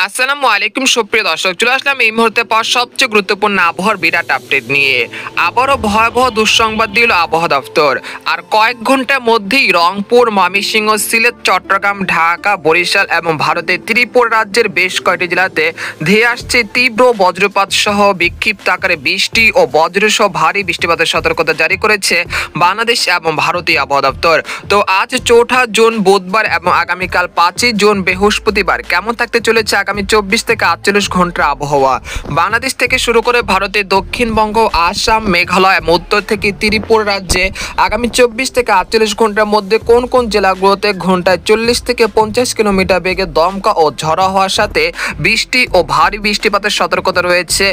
আসসালামু আলাইকুম সুপ্রিয় দর্শক, চলে আসলাম এই মুহূর্তে পাওয়া সবচেয়ে গুরুত্বপূর্ণ আবহাওয়ার বিরাট আপডেট নিয়ে। আবারও ভয়াবহ দুঃসংবাদ দিল আবহাওয়া দপ্তর। আর কয়েক ঘন্টার মধ্যেই রংপুর, ময়মনসিংহ, সিলেট, চট্টগ্রাম, ঢাকা, বরিশাল এবং ভারতের ত্রিপুরা রাজ্যের বেশ কয়েকটি জেলাতে ধেয়ে আসছে তীব্র বজ্রপাত সহ বিক্ষিপ্ত আকারে বৃষ্টি ও বজ্রসহ ভারী বৃষ্টিপাতের সতর্কতা জারি করেছে বাংলাদেশ এবং ভারতীয় আবহাওয়া দপ্তর। তো আজ 4 জুন বুধবার এবং আগামীকাল 5 জুন বৃহস্পতিবার কেমন থাকতে চলেছে আগামী 24 থেকে 48 ঘন্টার আবহাওয়া। বাংলাদেশ থেকে শুরু করে ভারতের দক্ষিণবঙ্গ, আসাম, মেঘালয় এবং উত্তর থেকে ত্রিপুরা রাজ্যে আগামী 24 থেকে 48 ঘন্টার মধ্যে কোন কোন জেলাগুলোতে ঘন্টায় 40 থেকে 50 কিলোমিটার বেগে দমকা ও ঝড়ো হওয়ার সাথে বৃষ্টি ও ভারী বৃষ্টিপাতের সতর্কতা রয়েছে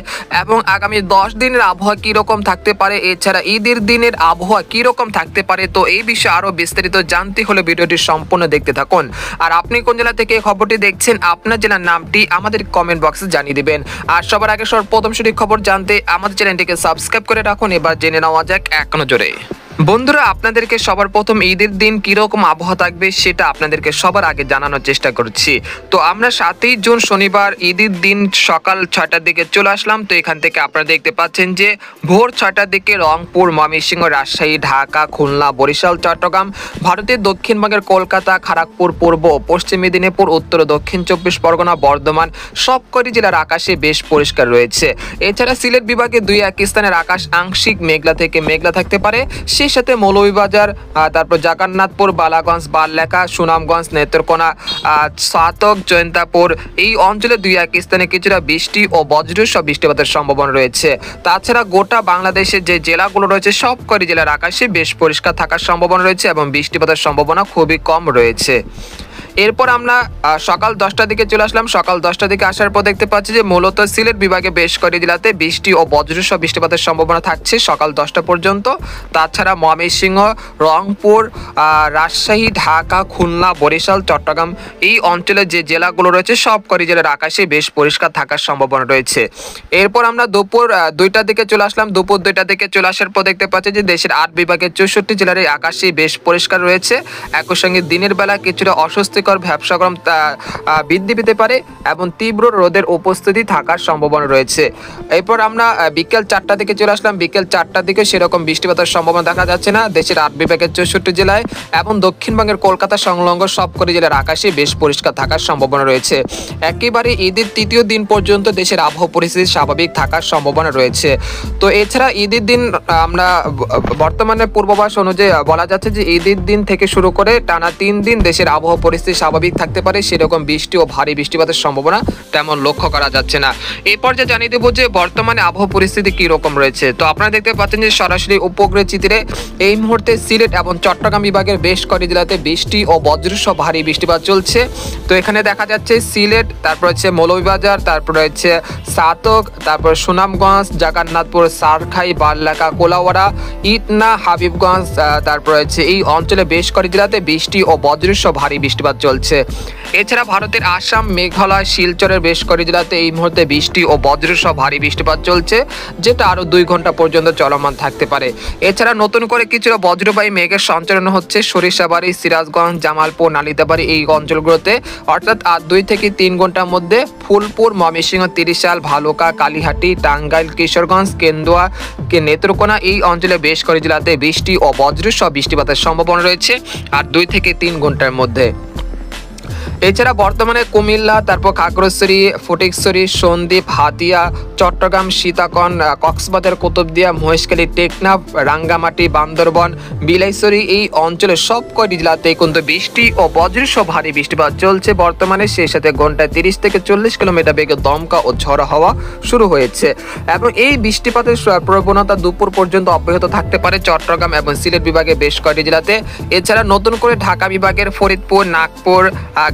এবং আগামী 10 দিনের আবহাওয়া কীরকম থাকতে পারে, এছাড়া ঈদের দিনের আবহাওয়া কীরকম থাকতে পারে। তো এই বিষয়ে আরও বিস্তারিত জানতে হলে ভিডিওটি সম্পূর্ণ দেখতে থাকুন। আর আপনি কোন জেলা থেকে এই খবরটি দেখছেন, আপনার জেলার নামটি আমাদের কমেন্ট বক্সে জানিয়ে দিবেন। আর সবার আগে প্রথম সঠিক খবর জানতে আমাদের চ্যানেলটিকে সাবস্ক্রাইব করে রাখুন। এবার জেনে নেওয়া যাক এক নজরে। বন্ধুরা, আপনাদেরকে সবার প্রথম ঈদের দিন কিরকম আবহাওয়া থাকবে সেটা আপনাদেরকে সবার আগে জানানোর চেষ্টা করছি। তো আমরা 7 জুন শনিবার ঈদের দিন সকাল 6টার দিকে চলে আসলাম। তো এখান থেকে আপনারা দেখতে পাচ্ছেন যে ভোর 6টার দিকে রংপুর, ময়মনসিংহ, রাজশাহী, ঢাকা, খুলনা, বরিশাল, চট্টগ্রাম, ভারতের দক্ষিণবঙ্গের কলকাতা, খড়গপুর, পূর্ব ও পশ্চিম মেদিনীপুর, উত্তর ও দক্ষিণ 24 পরগনা, বর্ধমান সবকটি জেলার আকাশে বেশ পরিষ্কার রয়েছে। এছাড়া সিলেট বিভাগে 2-1 স্থানের আকাশ আংশিক মেঘলা থেকে মেঘলা থাকতে পারে। সেই সাথে মৌলভীবাজার, তারপর জগন্নাথপুর, বালাগঞ্জ, বাললেখা, সুনামগঞ্জ, নেত্রকোনা, সাতক, জয়ন্তাপুর এই অঞ্চলে 2-1 স্থানে কিছুটা বৃষ্টি ও বজ্রসহ বৃষ্টিপাতের সম্ভাবনা রয়েছে। তাছাড়া গোটা বাংলাদেশের যে জেলাগুলো রয়েছে সবকটি জেলার আকাশে বেশ পরিষ্কার থাকার সম্ভাবনা রয়েছে এবং বৃষ্টিপাতের সম্ভাবনা খুবই কম রয়েছে। এরপর আমরা সকাল 10টার দিকে চলে আসলাম। সকাল 10টার দিকে আসার পর দেখতে পাচ্ছি যে মূলত সিলেট বিভাগে বেশ কয়েকটি জেলাতে বৃষ্টি ও বজ্রসহ বৃষ্টিপাতের সম্ভাবনা থাকছে সকাল 10টা পর্যন্ত। তাছাড়া ময়মনসিংহ, রংপুর, রাজশাহী, ঢাকা, খুলনা, বরিশাল, চট্টগ্রাম এই অঞ্চলে যে জেলাগুলো রয়েছে সবকটি জেলার আকাশে বেশ পরিষ্কার থাকার সম্ভাবনা রয়েছে। এরপর আমরা দুপুর 2টার দিকে চলে আসলাম। দুপুর 2টার দিকে চলে আসার পর দেখতে পাচ্ছি যে দেশের 8 বিভাগের 64 জেলার আকাশে বেশ পরিষ্কার রয়েছে। একই সঙ্গে দিনের বেলা কিছুটা অস্বস্তিকর ভ্যাপসা গরম বৃদ্ধি পেতে পারে এবং তীব্র রোদের উপস্থিতি থাকার সম্ভাবনা রয়েছে। এরপর আমরা বিকেল 4টার দিকে চলে আসলাম। বিকেল 4টার দিকে সেরকম বৃষ্টিপাতের সম্ভাবনা দেখা যাচ্ছে না দেশের 8 বিভাগের 64 জেলায় এবং দক্ষিণবঙ্গের কলকাতা সংলগ্ন সবকটি জেলার আকাশে বেশ পরিষ্কার থাকার সম্ভাবনা রয়েছে। একেবারে ঈদের 3য় দিন পর্যন্ত দেশের আবহাওয়া পরিস্থিতি স্বাভাবিক থাকার সম্ভাবনা রয়েছে। তো এছাড়া ঈদের দিন আমরা বর্তমানে পূর্বাভাস অনুযায়ী বলা যাচ্ছে যে ঈদের দিন থেকে শুরু করে টানা 3 দিন দেশের আবহাওয়া পরিস্থিতি স্বাভাবিক থাকতে পারে, সেরকম বৃষ্টি ও ভারী বৃষ্টিপাতের সম্ভাবনা তেমন লক্ষ্য করা যাচ্ছে না। এই পর্যায়ে জানিয়ে দেবো যে বর্তমানে আবহাওয়া পরিস্থিতি কি রকম রয়েছে। তো আপনারা দেখতে পাচ্ছেন যে সরাসরি উপগ্রহ চিত্রে এই মুহূর্তে সিলেট এবং চট্টগ্রাম বিভাগের বেশ কয়েকটি জেলাতে বৃষ্টি ও বজ্রসহ ভারী বৃষ্টিপাত চলছে। তো এখানে দেখা যাচ্ছে সিলেট, তারপর হচ্ছে মৌলভীবাজার, তারপর হচ্ছে সাতক, তারপর সুনামগঞ্জ, জগন্নাথপুর, সারখাই, বাললেখা, কোলাউড়া, ইটনা, হাবিবগঞ্জ, তারপর হচ্ছে এই অঞ্চলে বেশ কয়েকটি জেলাতে বৃষ্টি ও বজ্রসহ ভারী বৃষ্টিপাত চলছে। এছাড়া ভারতের আসাম, মেঘালয়, শিলচরের বেশ কয়েকটি জেলাতে এই মুহূর্তে বৃষ্টি ও বজ্রসহ ভারী বৃষ্টিপাত চলছে, যেটা আরও 2 ঘন্টা পর্যন্ত চলমান থাকতে পারে। এছাড়া নতুন করে কিছুটা বজ্রবায়ু মেঘের সঞ্চালন হচ্ছে সরিষাবাড়ি, সিরাজগঞ্জ, জামালপুর, নালিতাবাড়ি এই অঞ্চলগুলোতে, অর্থাৎ আর 2 থেকে 3 ঘন্টার মধ্যে ফুলপুর, ময়মনসিংহ, ত্রিশাল, ভালুকা, কালীহাটি, টাঙ্গাইল, কিশোরগঞ্জ, কেন্দুয়া, নেত্রকোনা এই অঞ্চলে বেশ কয়েকটি জেলাতে বৃষ্টি ও বজ্রসহ বৃষ্টিপাতের সম্ভাবনা রয়েছে আর 2 থেকে 3 ঘন্টার মধ্যে। এছাড়া বর্তমানে কুমিল্লা, তারপর খাগড়াছড়ি, ফটিকছড়ি, সন্দ্বীপ, হাতিয়া, চট্টগ্রাম, সীতাকন, কক্সবাজার, কুতুবদিয়া, মহেশখালী, টেকনাফ, রাঙ্গামাটি, বান্দরবন, বিলাইছড়ি এই অঞ্চলের সব কয়টি জেলাতে কিন্তু বৃষ্টি ও বজ্রসহ ভারী বৃষ্টিপাত চলছে বর্তমানে। সেই সাথে ঘন্টায় 30 থেকে 40 কিলোমিটার বেগে দমকা ও ঝড়ো হাওয়া শুরু হয়েছে এবং এই বৃষ্টিপাতের প্রবণতা দুপুর পর্যন্ত অব্যাহত থাকতে পারে চট্টগ্রাম এবং সিলেট বিভাগে বেশ কয়েকটি জেলাতে। এছাড়া নতুন করে ঢাকা বিভাগের ফরিদপুর, নাগপুর,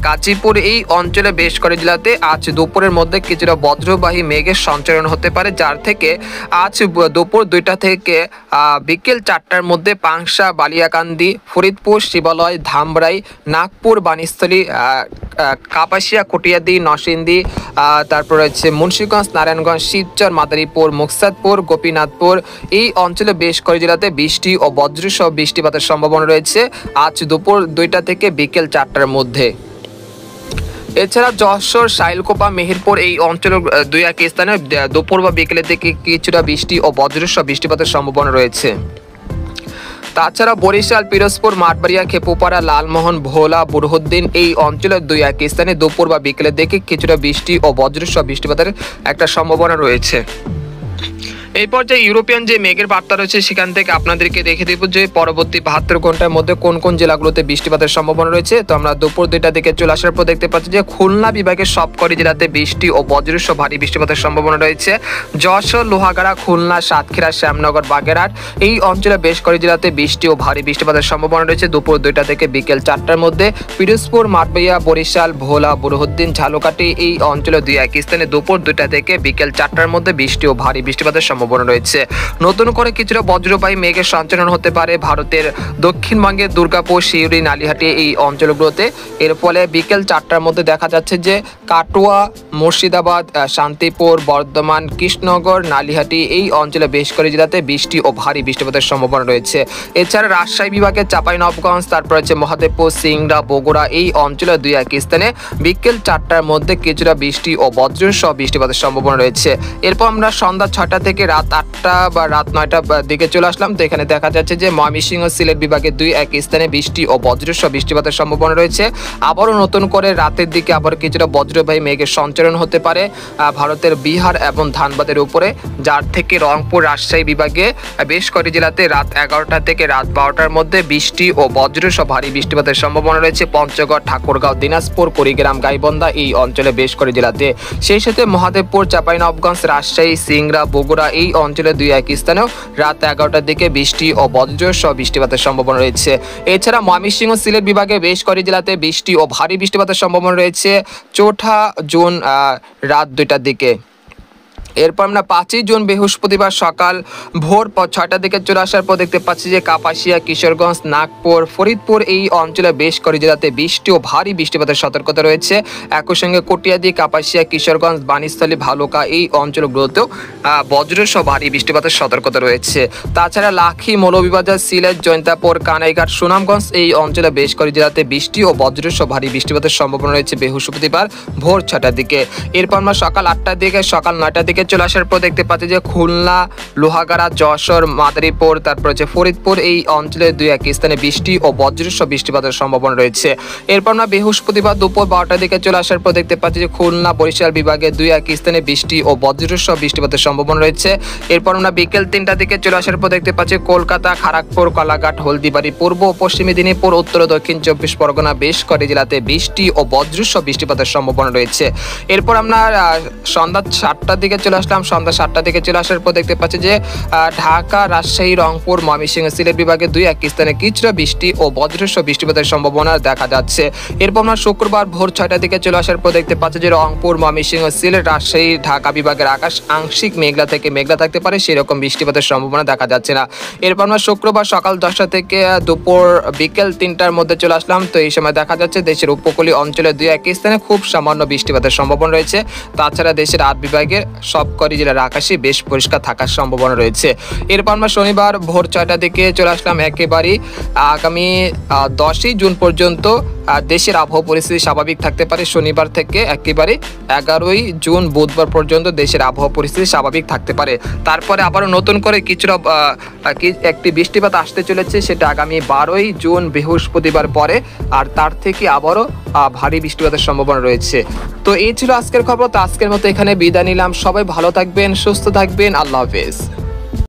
গাজীপুর এই অঞ্চলে বেশ কয়েকটি জেলাতে আজ দুপুরের মধ্যে কিছুটা বজ্রবাহী মেঘের সঞ্চালন হতে পারে, যার থেকে আজ দুপুর 2টা থেকে বিকেল 4টার মধ্যে পাংশা, বালিয়াকান্দি, ফরিদপুর, শিবালয়, ধামরাই, নাগপুর, বাণীস্থলী, কাপাসিয়া, কটিয়াদি, নরসিংদী, তারপর হচ্ছে মুন্সিগঞ্জ, নারায়ণগঞ্জ, শিবচর, মাদারীপুর, মুকসাদপুর, গোপীনাথপুর এই অঞ্চলে বেশ কয়েকটি জেলাতে বৃষ্টি ও বজ্রসহ বৃষ্টিপাতের সম্ভাবনা রয়েছে আজ দুপুর 2টা থেকে বিকেল 4টার মধ্যে। এছাড়া যশোর, শাইলকোপা, মেহেরপুর এই অঞ্চলের দুই এক স্থানে দুপুর বা বিকেলের দিকে কিছুটা বৃষ্টি ও বজ্রসহ বৃষ্টিপাতের সম্ভাবনা রয়েছে। তাছাড়া বরিশাল, পিরোজপুর, মাঠবাড়িয়া, খেপুপাড়া, লালমোহন, ভোলা, বুরহুদ্দিন এই অঞ্চলের দুই এক স্থানে দুপুর বা বিকেলের দিকে কিছুটা বৃষ্টি ও বজ্রসহ বৃষ্টিপাতের একটা সম্ভাবনা রয়েছে। এই পর্যায়ে ইউরোপিয়ান যে মেঘের বার্তা রয়েছে সেখান থেকে আপনাদেরকে দেখে দিব যে পরবর্তী 72 ঘন্টার মধ্যে কোন কোন জেলাগুলোতে বৃষ্টিপাতের সম্ভাবনা রয়েছে। তো আমরা দুপুর 2টার দিকে চলে আসার পর দেখতে পাচ্ছি যে খুলনা বিভাগের সবকটি জেলাতে বৃষ্টি ও বজ্রসহ ভারী বৃষ্টিপাতের সম্ভাবনা রয়েছে। যশোর, লোহাগাড়া, খুলনা, সাতক্ষীরা, শ্যামনগর, বাগেরহাট এই অঞ্চলে বেশ কয়েক জেলাতে বৃষ্টি ও ভারী বৃষ্টিপাতের সম্ভাবনা রয়েছে দুপুর 2টা থেকে বিকেল 4টার মধ্যে। পিরোজপুর, মাঠবাড়িয়া, বরিশাল, ভোলা, বুরহুদ্দিন, ঝালকাঠি এই অঞ্চলে দুই এক স্থানে দুপুর 2টা থেকে বিকেল 4টার মধ্যে বৃষ্টি ও ভারী বৃষ্টিপাতের সম্ভাবনা রয়েছে। নতুন করে কিছুটা বজ্রবায়ু মেঘের সঞ্চালন হতে পারে ভারতের দক্ষিণবঙ্গের দুর্গাপুর, সিউড়ি, নালিহাটি এই অঞ্চলগুলোতে। এর ফলে বিকেল 4টার মধ্যে দেখা যাচ্ছে যে কাটোয়া, মুর্শিদাবাদ, শান্তিপুর, বর্ধমান, কৃষ্ণনগর, নালিহাটি এই অঞ্চলে বেশ কয়েক জেলাতে বৃষ্টি ও ভারী বৃষ্টিপাতের সম্ভাবনা রয়েছে। এছাড়া রাজশাহী বিভাগের চাঁপাইনবাবগঞ্জ, তারপর হচ্ছে মহাদেবপুর, সিংড়া, বগুড়া এই অঞ্চলে দুই এক স্থানে বিকেল 4টার মধ্যে কিছুটা বৃষ্টি ও বজ্রসহ বৃষ্টিপাতের সম্ভাবনা রয়েছে। এরপর আমরা সন্ধ্যা 6টা থেকে রাত 8টা বা রাত 9টার দিকে চলে আসলাম। তো এখানে দেখা যাচ্ছে যে ময়মনসিংহ, সিলেট বিভাগের দুই এক স্থানে বৃষ্টি ও বজ্রসহ বৃষ্টিপাতের সম্ভাবনা রয়েছে। আবারও নতুন করে রাতের দিকে আবার কিছুটা বজ্রবায়ু মেঘের সঞ্চালন হতে পারে ভারতের বিহার এবং ধানবাদের উপরে, যার থেকে রংপুর, রাজশাহী বিভাগে বেশ কয়েকটি জেলাতে রাত 11টা থেকে রাত 12টার মধ্যে বৃষ্টি ও বজ্রসহ ভারী বৃষ্টিপাতের সম্ভাবনা রয়েছে। পঞ্চগড়, ঠাকুরগাঁও, দিনাজপুর, কুড়িগ্রাম, গাইবান্ধা এই অঞ্চলে বেশ কয়েকটি জেলাতে। সেই সাথে মহাদেবপুর, চাঁপাইনবাবগঞ্জ, রাজশাহী, সিংড়া, বগুড়া এই অঞ্চলে দুই এক স্থানেও রাত 11টার দিকে বৃষ্টি ও বজ্রসহ বৃষ্টিপাতের সম্ভাবনা রয়েছে। এছাড়া ময়মনসিংহ, সিলেট বিভাগে বেশ কয়েকটি জেলাতে বৃষ্টি ও ভারী বৃষ্টিপাতের সম্ভাবনা রয়েছে 4 জুন রাত 2টার দিকে। এরপর আমরা 5 জুন বৃহস্পতিবার সকাল ভোর 6টার দিকে চলে আসার পর দেখতে পাচ্ছি যে কাপাসিয়া, কিশোরগঞ্জ, নাগপুর, ফরিদপুর এই অঞ্চলে বেশ কয়েক জেলাতে বৃষ্টি ও ভারী বৃষ্টিপাতের সতর্কতা রয়েছে। একই সঙ্গে কটিয়াদি, কাপাসিয়া, কিশোরগঞ্জ, বাণীস্থলী, ভালুকা এই অঞ্চলগুলোতেও বজ্রসহ ভারী বৃষ্টিপাতের সতর্কতা রয়েছে। তাছাড়া লাখি, মৌলভীবাজার, সিলেট, জৈন্তাপুর, কানাইঘাট, সুনামগঞ্জ এই অঞ্চলে বেশ কয়েক জেলাতে বৃষ্টি ও বজ্রসহ ভারী বৃষ্টিপাতের সম্ভাবনা রয়েছে বৃহস্পতিবার ভোর 6টার দিকে। এরপর আমরা সকাল 8টার দিকে, সকাল 9টার দিকে চলে আসার পর দেখতে পাচ্ছি যে খুলনা, লোহাগাড়া, যশোর, মাদারীপুর, তারপর হচ্ছে ফরিদপুর এই অঞ্চলে দুই এক স্থানে বৃষ্টি ও বজ্রসহ বৃষ্টিপাতের সম্ভাবনা রয়েছে। এরপর আমরা বৃহস্পতিবার দুপুর 12টার দিকে চলে আসার পর দেখতে পাচ্ছি যে খুলনা, বরিশাল বিভাগে দুই এক স্থানে বৃষ্টি ও বজ্রসহ বৃষ্টিপাতের সম্ভাবনা রয়েছে। এরপর আমরা বিকেল 3টার দিকে চলে আসার পর দেখতে পাচ্ছি কলকাতা, খড়গপুর, কলাঘাট, হলদিবাড়ি, পূর্ব ও পশ্চিম মেদিনীপুর, উত্তর ও দক্ষিণ 24 পরগনা বেশ কয়েকটি জেলাতে বৃষ্টি ও বজ্রসহ বৃষ্টিপাতের সম্ভাবনা রয়েছে। এরপর আমরা সন্ধ্যা 7টার দিকে চলে আসলাম। সন্ধ্যা 7টার দিকে চলে আসার পর দেখতে পাচ্ছি যে ঢাকা, রাজশাহী, রংপুর, ময়মনসিংহ, সিলেট বিভাগে দুই এক স্থানে কিছুটা বৃষ্টি ও বজ্রসহ বৃষ্টিপাতের সম্ভাবনা দেখা যাচ্ছে। এরপর আমরা শুক্রবার ভোর 6টার দিকে চলে আসার পর দেখতে পাচ্ছি যে রংপুর, ময়মনসিংহ, সিলেট, রাজশাহী, ঢাকা বিভাগের আকাশ আংশিক মেঘলা থেকে মেঘলা থাকতে পারে, সেরকম বৃষ্টিপাতের সম্ভাবনা দেখা যাচ্ছে না। এরপর আমরা শুক্রবার সকাল 10টা থেকে দুপুর বিকেল 3টার মধ্যে চলে আসলাম। তো এই সময় দেখা যাচ্ছে দেশের উপকূলীয় অঞ্চলে দুই এক স্থানে খুব সামান্য বৃষ্টিপাতের সম্ভাবনা রয়েছে। তাছাড়া দেশের 8 বিভাগের সবকটি জেলার আকাশে বেশ পরিষ্কার থাকার সম্ভাবনা রয়েছে। এরপর আমরা শনিবার ভোর 6টার দিকে চলে আসলাম। একেবারে আগামী 10 জুন পর্যন্ত দেশের আবহাওয়া পরিস্থিতি স্বাভাবিক থাকতে পারে। শনিবার থেকে একেবারে 11 জুন বুধবার পর্যন্ত দেশের আবহাওয়া পরিস্থিতি স্বাভাবিক থাকতে পারে। তারপরে আবারও নতুন করে কিছুটা একটি বৃষ্টিপাত আসতে চলেছে, সেটা আগামী 12 জুন বৃহস্পতিবার পরে, আর তার থেকে আবারও ভারী বৃষ্টিপাতের সম্ভাবনা রয়েছে। তো এই ছিল আজকের খবর। তো আজকের মতো এখানে বিদায় নিলাম। সবাই ভালো থাকবেন, সুস্থ থাকবেন। আল্লাহ হাফেজ।